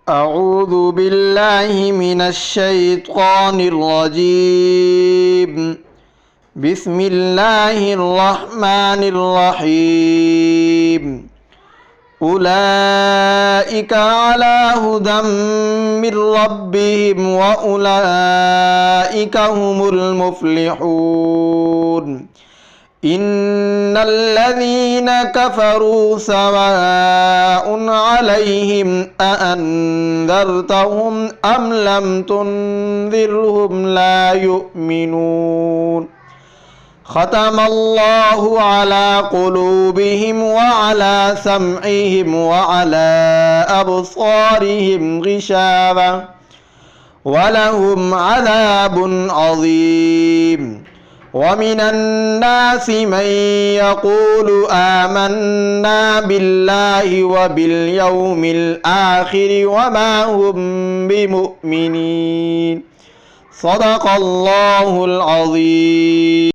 أعوذ بالله من الشيطان الرجيم. بسم الله الرحمن الرحيم. أولئك على هدى من ربهم وأولئك هم المفلحون. إن الذين كفروا سواء عليهم أأنذرتهم أم لم تنذرهم لا يؤمنون. ختم الله على قلوبهم وعلى سمعهم وعلى أبصارهم غشاوة ولهم عذاب عظيم. ومن الناس من يقول آمنا بالله وباليوم الآخر وما هم بمؤمنين. صدق الله العظيم.